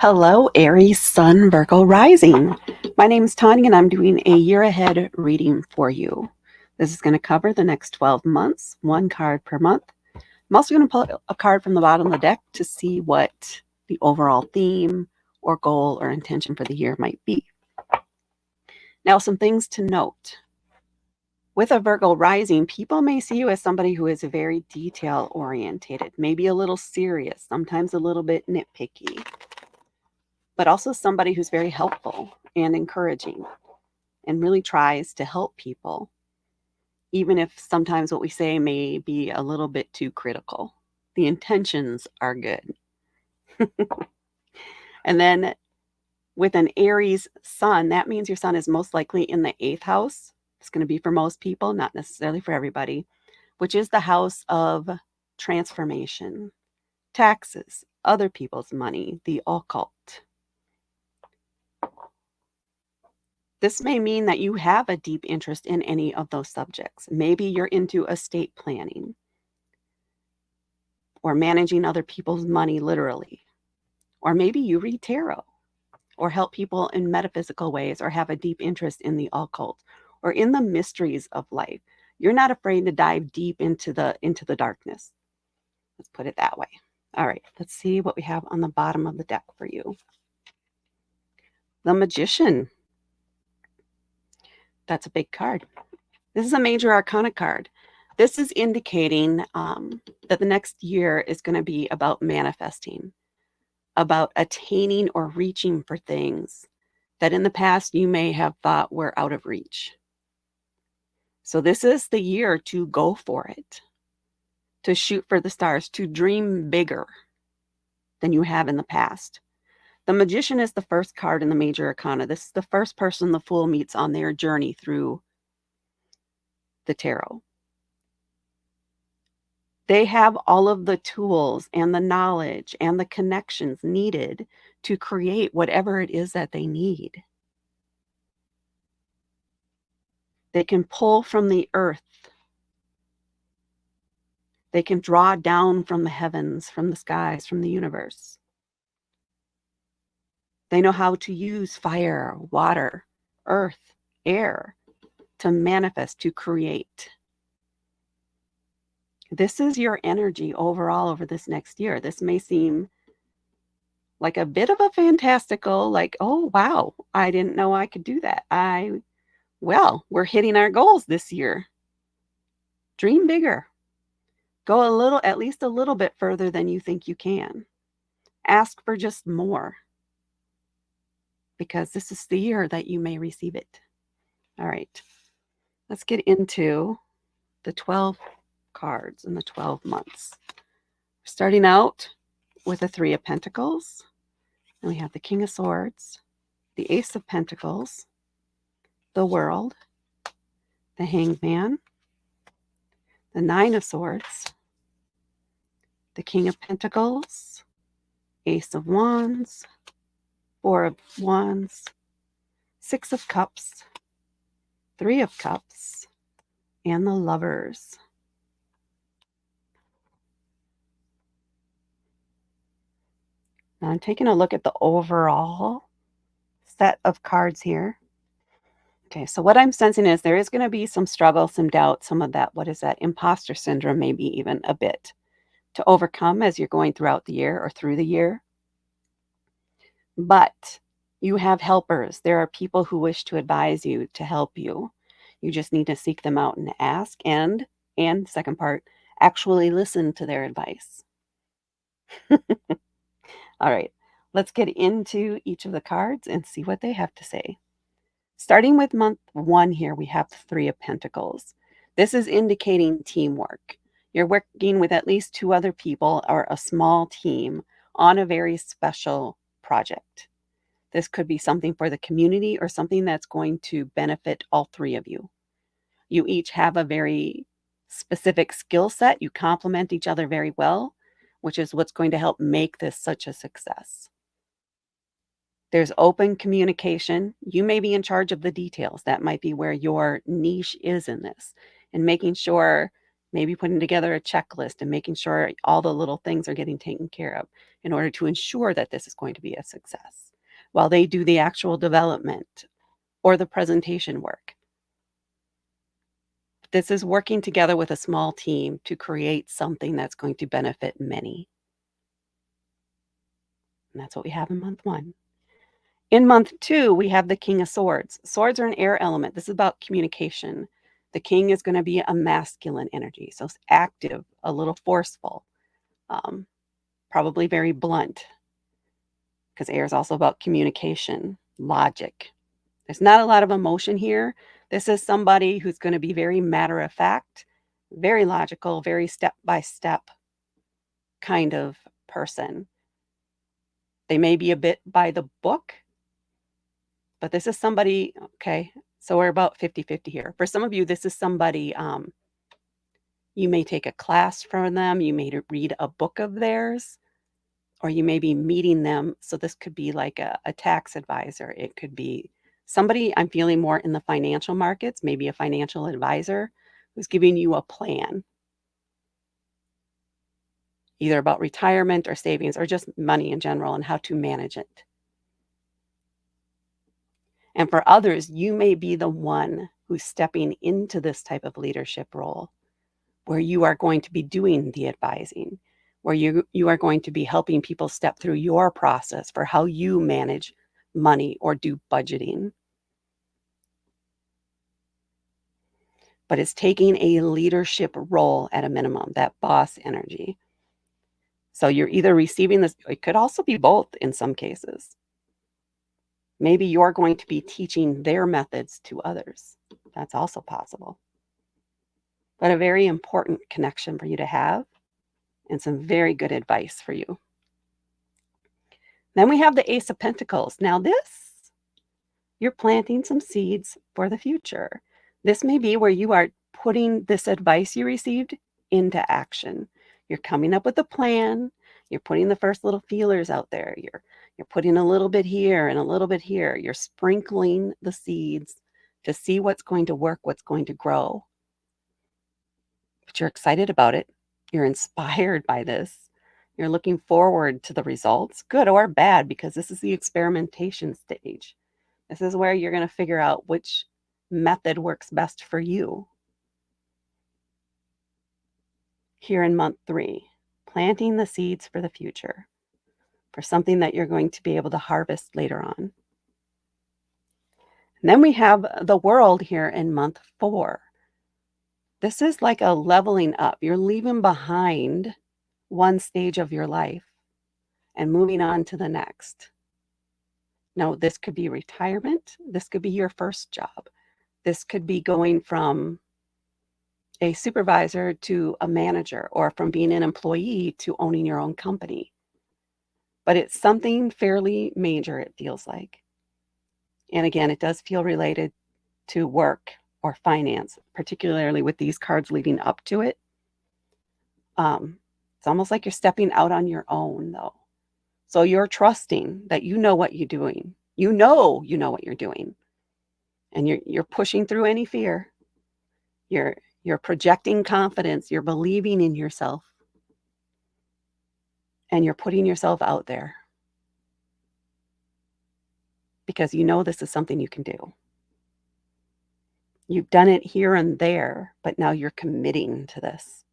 Hello, Aries Sun, Virgo Rising. My name is Tanya, and I'm doing a year ahead reading for you. This is going to cover the next 12 months, one card per month. I'm also going to pull a card from the bottom of the deck to see what the overall theme or goal or intention for the year might be. Now, some things to note. With a Virgo rising, people may see you as somebody who is very detail orientated, maybe a little serious, sometimes a little bit nitpicky, but also somebody who's very helpful and encouraging and really tries to help people, even if sometimes what we say may be a little bit too critical. The intentions are good. And then with an Aries sun, that means your sun is most likely in the 8th house. It's going to be for most people, not necessarily for everybody, which is the house of transformation, taxes, other people's money, the occult. This may mean that you have a deep interest in any of those subjects. Maybe you're into estate planning or managing other people's money literally. Or maybe you read tarot or help people in metaphysical ways or have a deep interest in the occult or in the mysteries of life. You're not afraid to dive deep into the darkness. Let's put it that way. All right, let's see what we have on the bottom of the deck for you. The Magician. That's a big card. This is a major arcana card. This is indicating that the next year is going to be about manifesting, about attaining or reaching for things that in the past you may have thought were out of reach. So this is the year to go for it, to shoot for the stars, to dream bigger than you have in the past. The Magician is the first card in the major arcana. This is the first person the Fool meets on their journey through the tarot. They have all of the tools and the knowledge and the connections needed to create whatever it is that they need. They can pull from the earth. They can draw down from the heavens, from the skies, from the universe. They know how to use fire, water, earth, air to manifest, to create. This is your energy overall over this next year. This may seem like a bit of a fantastical, like, oh, wow, I didn't know I could do that. Well, we're hitting our goals this year. Dream bigger. Go at least a little bit further than you think you can. Ask for just more, because this is the year that you may receive it. All right, let's get into the 12 cards in the 12 months. Starting out with the 3 of Pentacles, and we have the King of Swords, the Ace of Pentacles, the World, the Hanged Man, the 9 of Swords, the King of Pentacles, Ace of Wands, 4 of Wands, 6 of Cups, 3 of Cups, and the Lovers. Now I'm taking a look at the overall set of cards here. Okay, so what I'm sensing is there is going to be some struggle, some doubt, some of that, what is that, imposter syndrome, maybe even a bit, to overcome as you're going throughout the year or through the year. But you have helpers. There are people who wish to advise you, to help you. You just need to seek them out and ask, and second part, actually listen to their advice. All right, let's get into each of the cards and see what they have to say. Starting with month 1 here, we have the 3 of Pentacles. This is indicating teamwork. You're working with at least 2 other people or a small team on a very special project. This could be something for the community or something that's going to benefit all 3 of you. You each have a very specific skill set. You complement each other very well, which is what's going to help make this such a success. There's open communication. You may be in charge of the details. That might be where your niche is in this, and making sure maybe putting together a checklist and making sure all the little things are getting taken care of in order to ensure that this is going to be a success while they do the actual development or the presentation work. This is working together with a small team to create something that's going to benefit many. And that's what we have in month 1. In month 2, we have the King of Swords. Swords are an air element. This is about communication. The king is going to be a masculine energy, so it's active, a little forceful, probably very blunt, because air is also about communication, logic. There's not a lot of emotion here. This is somebody who's going to be very matter of fact, very logical, very step by step kind of person. They may be a bit by the book, but this is somebody, okay, so we're about 50-50 here. For some of you, this is somebody, you may take a class from them, you may read a book of theirs, or you may be meeting them. So this could be like a tax advisor. It could be somebody I'm feeling more in the financial markets, maybe a financial advisor who's giving you a plan, either about retirement or savings or just money in general and how to manage it. And for others, you may be the one who's stepping into this type of leadership role where you are going to be doing the advising, where you are going to be helping people step through your process for how you manage money or do budgeting. But it's taking a leadership role at a minimum, that boss energy. So you're either receiving this, it could also be both in some cases. Maybe you're going to be teaching their methods to others. That's also possible. But a very important connection for you to have and some very good advice for you. Then we have the Ace of Pentacles. Now this, you're planting some seeds for the future. This may be where you are putting this advice you received into action. You're coming up with a plan. You're putting the first little feelers out there. You're putting a little bit here and a little bit here. You're sprinkling the seeds to see what's going to work, what's going to grow. But you're excited about it. You're inspired by this. You're looking forward to the results, good or bad, because this is the experimentation stage. This is where you're going to figure out which method works best for you. Here in month 3, planting the seeds for the future, for something that you're going to be able to harvest later on. And then we have the World here in month 4. This is like a leveling up. You're leaving behind one stage of your life and moving on to the next. Now, this could be retirement. This could be your first job. This could be going from a supervisor to a manager, or from being an employee to owning your own company. But it's something fairly major, it feels like. And again, it does feel related to work or finance, particularly with these cards leading up to it. It's almost like you're stepping out on your own, though. So you're trusting that you know what you're doing. You know what you're doing. And you're pushing through any fear. You're projecting confidence. You're believing in yourself. And you're putting yourself out there. Because you know this is something you can do. You've done it here and there, but now you're committing to this.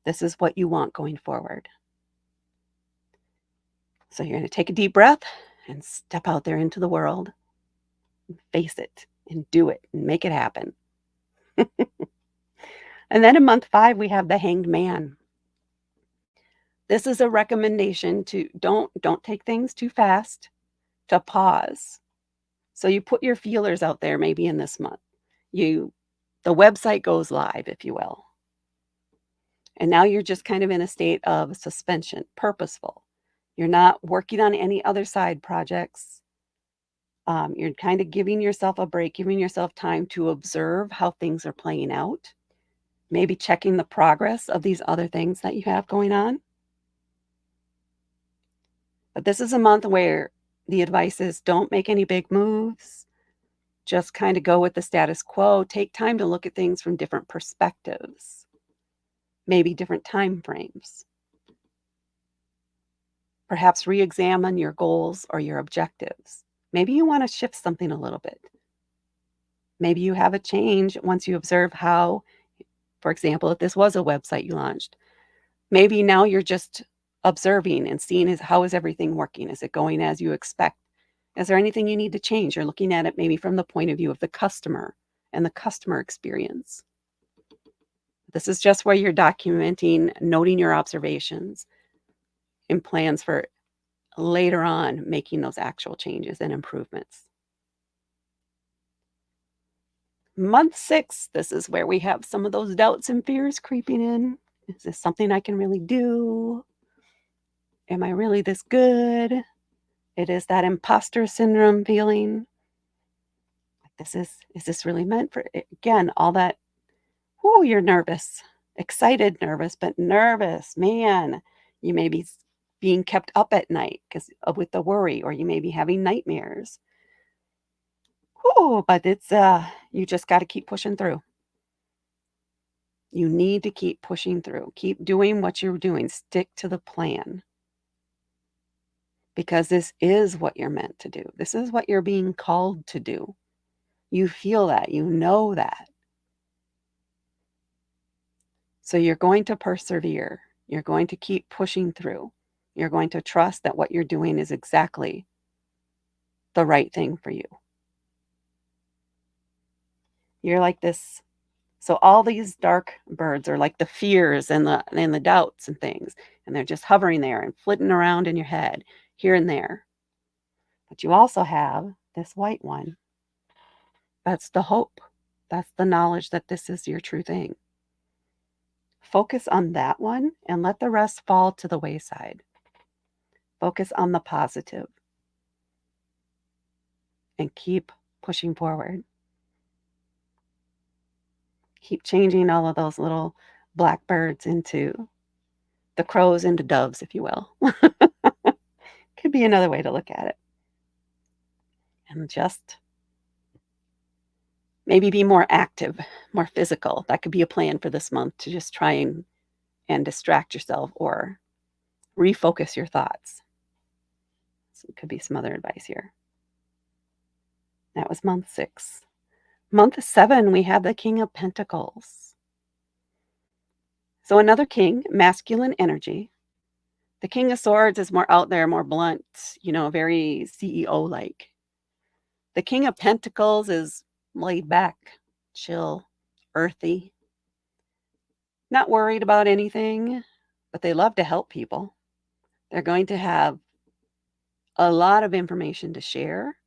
This is what you want going forward. So you're going to take a deep breath and step out there into the world, and face it and do it and make it happen. And then in month 5, we have the Hanged Man. This is a recommendation to don't take things too fast, to pause. So you put your feelers out there maybe in this month. The website goes live, if you will. And now you're just kind of in a state of suspension, purposeful. You're not working on any other side projects. You're kind of giving yourself a break, giving yourself time to observe how things are playing out. Maybe checking the progress of these other things that you have going on. But this is a month where the advice is don't make any big moves. Just kind of go with the status quo. Take time to look at things from different perspectives. maybe different time frames. Perhaps re-examine your goals or your objectives. Maybe you want to shift something a little bit. Maybe you have a change once you observe how, for example, if this was a website you launched, maybe now you're just observing and seeing how is everything working? Is it going as you expect? Is there anything you need to change? You're looking at it maybe from the point of view of the customer and the customer experience. This is just where you're documenting, noting your observations and plans for later on making those actual changes and improvements. Month 6, this is where we have some of those doubts and fears creeping in. Is this something I can really do? Am I really this good? It is that imposter syndrome feeling. Is this really meant for it? Again, all that, you're nervous, excited, nervous, but nervous, man. You may be being kept up at night because with the worry, or you may be having nightmares. But it's you just got to keep pushing through. You need to keep pushing through. Keep doing what you're doing. Stick to the plan. Because this is what you're meant to do. This is what you're being called to do. You feel that. You know that. So you're going to persevere. You're going to keep pushing through. You're going to trust that what you're doing is exactly the right thing for you. You're like this. So all these dark birds are like the fears and the doubts and things, and they're just hovering there and flitting around in your head here and there. But you also have this white one. That's the hope. That's the knowledge that this is your true thing. Focus on that one and let the rest fall to the wayside. Focus on the positive and keep pushing forward. Keep changing all of those little blackbirds into the crows into doves, if you will. Could be another way to look at it. And just maybe be more active, more physical. That could be a plan for this month, to just try and distract yourself or refocus your thoughts. So it could be some other advice here. That was month 6. Month 7, we have the King of Pentacles. So another king, masculine energy. The King of Swords is more out there, more blunt, very CEO-like. The King of Pentacles is laid back, chill, earthy, not worried about anything, but they love to help people. They're going to have a lot of information to share,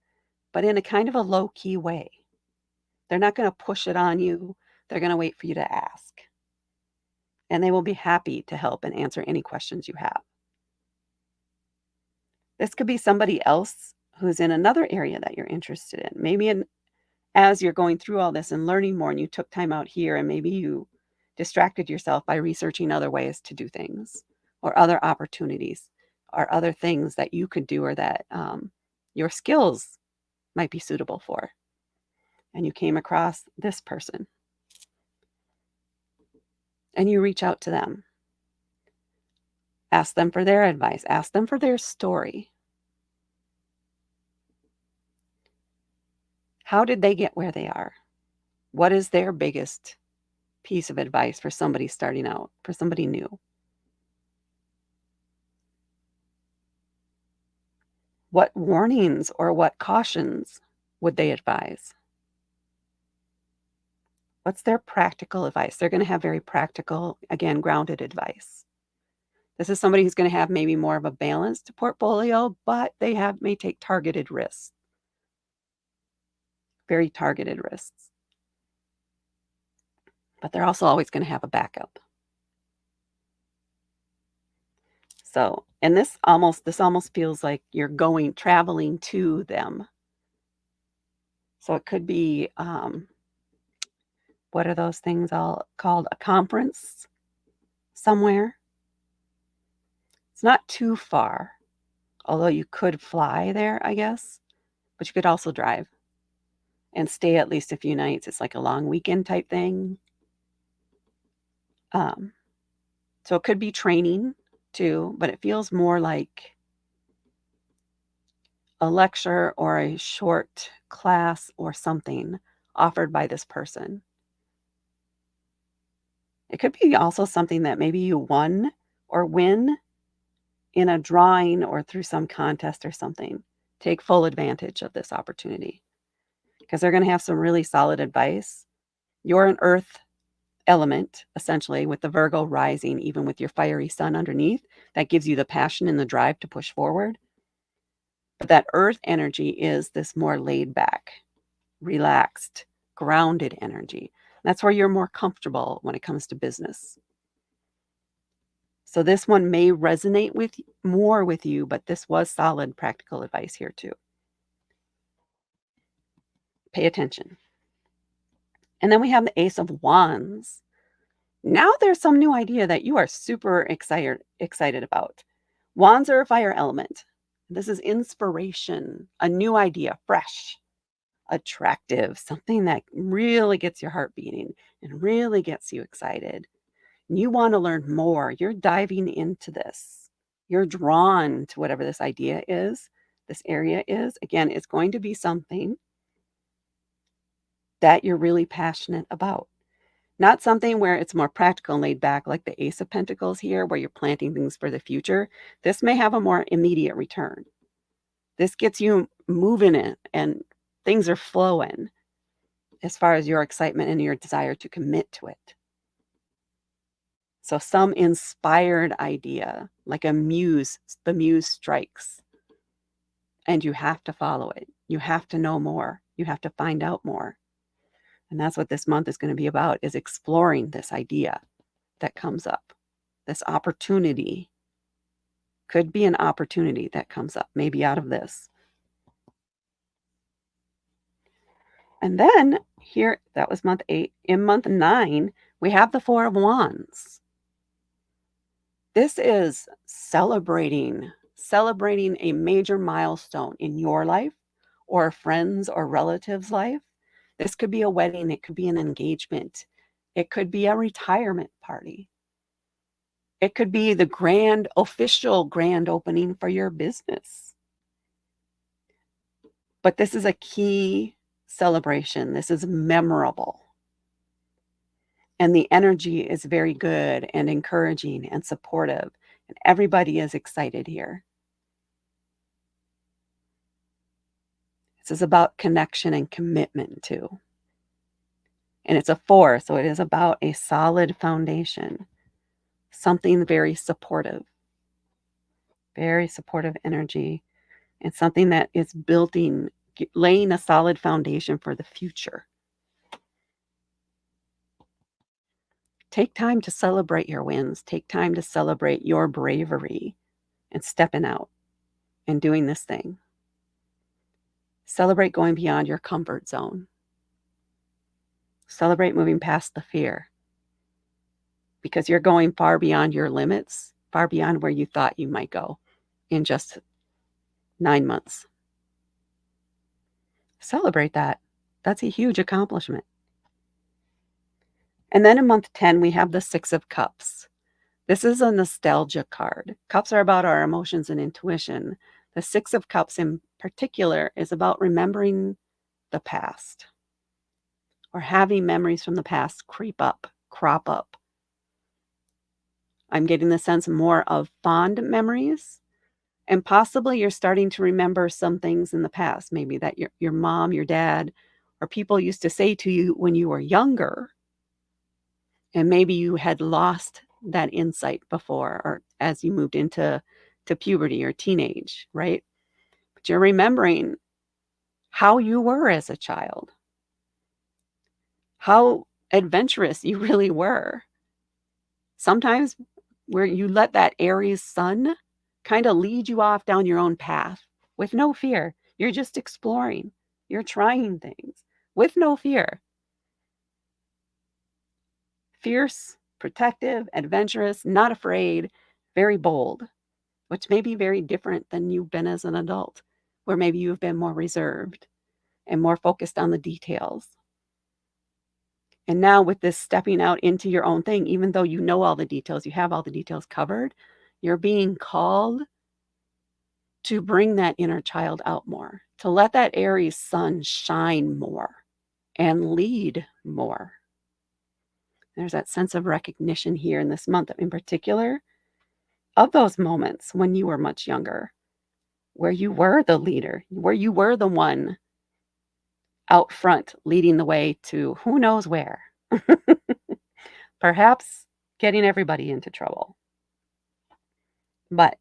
but in a kind of a low-key way. They're not going to push it on you. They're going to wait for you to ask. And they will be happy to help and answer any questions you have. This could be somebody else who's in another area that you're interested in. Maybe as you're going through all this and learning more, and you took time out here, and maybe you distracted yourself by researching other ways to do things, or other opportunities, or other things that you could do, or that your skills might be suitable for. And you came across this person. And you reach out to them. Ask them for their advice. Ask them for their story. How did they get where they are? What is their biggest piece of advice for somebody starting out, for somebody new? What warnings or what cautions would they advise? What's their practical advice? They're going to have very practical, again, grounded advice. This is somebody who's going to have maybe more of a balanced portfolio, but they may take targeted risks. Very targeted risks. But they're also always going to have a backup. So, and this almost feels like you're traveling to them. So it could be, what are those things all called? A conference somewhere. It's not too far, although you could fly there, I guess, but you could also drive and stay at least a few nights. It's like a long weekend type thing. So it could be training too, but it feels more like a lecture or a short class or something offered by this person. It could be also something that maybe you won or win in a drawing or through some contest or something. Take full advantage of this opportunity because they're going to have some really solid advice. You're an earth element, essentially, with the Virgo rising, even with your fiery sun underneath. That gives you the passion and the drive to push forward. But that earth energy is this more laid back, relaxed, grounded energy. That's where you're more comfortable when it comes to business. So this one may resonate with more with you, but this was solid practical advice here too. Pay attention. And then we have the Ace of Wands. Now there's some new idea that you are super excited about. Wands are a fire element. This is inspiration, a new idea, fresh, attractive, something that really gets your heart beating and really gets you excited. You want to learn more. You're diving into this. You're drawn to whatever this idea is, this area is. Again, it's going to be something that you're really passionate about. Not something where it's more practical and laid back, like the Ace of Pentacles here, where you're planting things for the future. This may have a more immediate return. This gets you moving it and things are flowing as far as your excitement and your desire to commit to it. So some inspired idea, like the muse strikes, and you have to follow it. You have to know more. You have to find out more. And that's what this month is going to be about, is exploring this idea that comes up. This opportunity could be an opportunity that comes up, maybe out of this. And then here, that was month 8. In month 9, we have the Four of Wands. This is celebrating a major milestone in your life or a friend's or relative's life. This could be a wedding. It could be an engagement. It could be a retirement party. It could be the official grand opening for your business. But this is a key celebration. This is memorable. And the energy is very good and encouraging and supportive. And everybody is excited here. This is about connection and commitment too. And it's a 4, so it is about a solid foundation. Something very supportive energy, and something that is laying a solid foundation for the future. Take time to celebrate your wins. Take time to celebrate your bravery and stepping out and doing this thing. Celebrate going beyond your comfort zone. Celebrate moving past the fear, because you're going far beyond your limits, far beyond where you thought you might go in just 9 months. Celebrate that. That's a huge accomplishment. And then in month 10, we have the 6 of Cups. This is a nostalgia card. Cups are about our emotions and intuition. The 6 of Cups in particular is about remembering the past, or having memories from the past crop up. I'm getting the sense more of fond memories, and possibly you're starting to remember some things in the past, maybe that your mom, your dad, or people used to say to you when you were younger, and maybe you had lost that insight before, or as you moved into puberty or teenage, right? But you're remembering how you were as a child, how adventurous you really were. Sometimes where you let that Aries sun kind of lead you off down your own path with no fear. You're just exploring. You're trying things with no fear. Fierce, protective, adventurous, not afraid, very bold, which may be very different than you've been as an adult, where maybe you've been more reserved and more focused on the details. And now with this stepping out into your own thing, even though you know all the details, you have all the details covered, you're being called to bring that inner child out more, to let that Aries sun shine more and lead more. There's that sense of recognition here in this month in particular of those moments when you were much younger, where you were the leader, where you were the one out front leading the way to who knows where. Perhaps getting everybody into trouble. But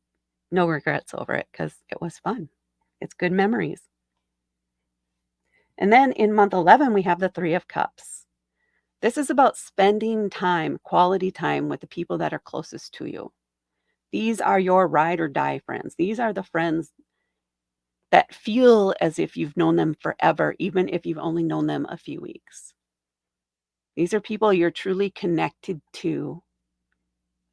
no regrets over it because it was fun. It's good memories. And then in month 11, we have the Three of Cups. This is about spending time, quality time with the people that are closest to you. These are your ride or die friends. These are the friends that feel as if you've known them forever, even if you've only known them a few weeks. These are people you're truly connected to.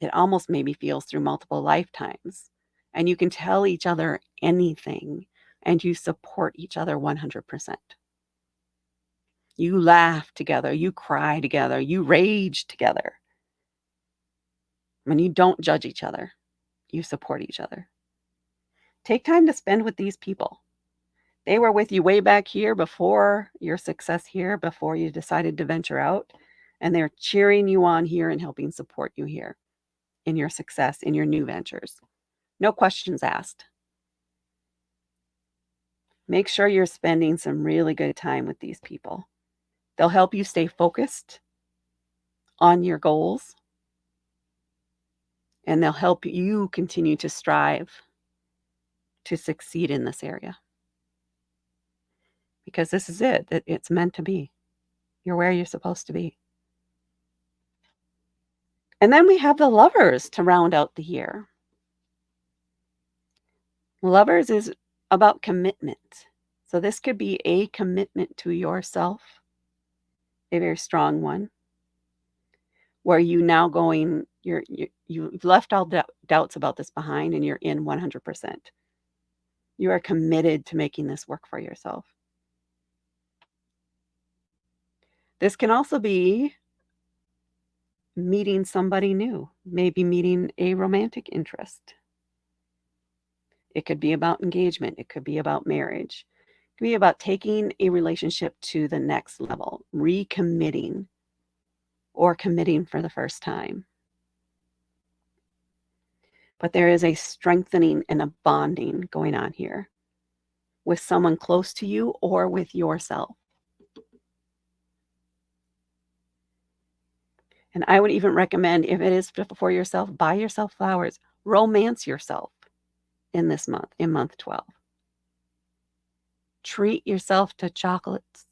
It almost maybe feels through multiple lifetimes. And you can tell each other anything and you support each other 100%. You laugh together, you cry together, you rage together. When you don't judge each other, you support each other. Take time to spend with these people. They were with you way back here before your success here, before you decided to venture out, and they're cheering you on here and helping support you here in your success, in your new ventures. No questions asked. Make sure you're spending some really good time with these people. They'll help you stay focused on your goals, and they'll help you continue to strive to succeed in this area. Because this is it. It's meant to be. You're where you're supposed to be. And then we have the Lovers to round out the year. Lovers is about commitment. So this could be a commitment to yourself, a very strong one, where you now going, you've left all doubts about this behind and you're in 100%. You are committed to making this work for yourself. This can also be meeting somebody new, maybe meeting a romantic interest. It could be about engagement. It could be about marriage. It could be about taking a relationship to the next level, recommitting or committing for the first time. But there is a strengthening and a bonding going on here with someone close to you or with yourself. And I would even recommend, if it is for yourself, buy yourself flowers. Romance yourself in this month, in month 12. Treat yourself to chocolates,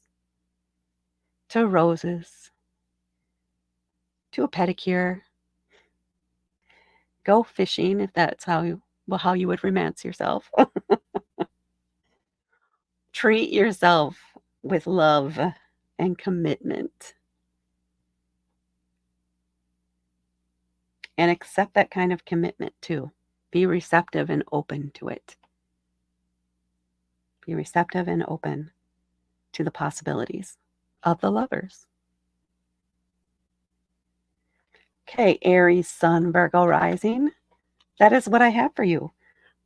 to roses, to a pedicure. Go fishing if that's how you would romance yourself. Treat yourself with love and commitment. And accept that kind of commitment too. Be receptive and open to it. Be receptive and open to the possibilities of the Lovers. Okay, Aries Sun, Virgo Rising. That is what I have for you.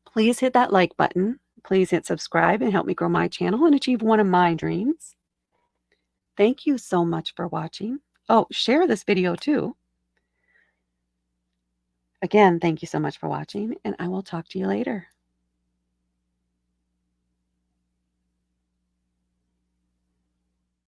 Please hit that like button. Please hit subscribe and help me grow my channel and achieve one of my dreams. Thank you so much for watching. Oh, share this video too. Again, thank you so much for watching, and I will talk to you later.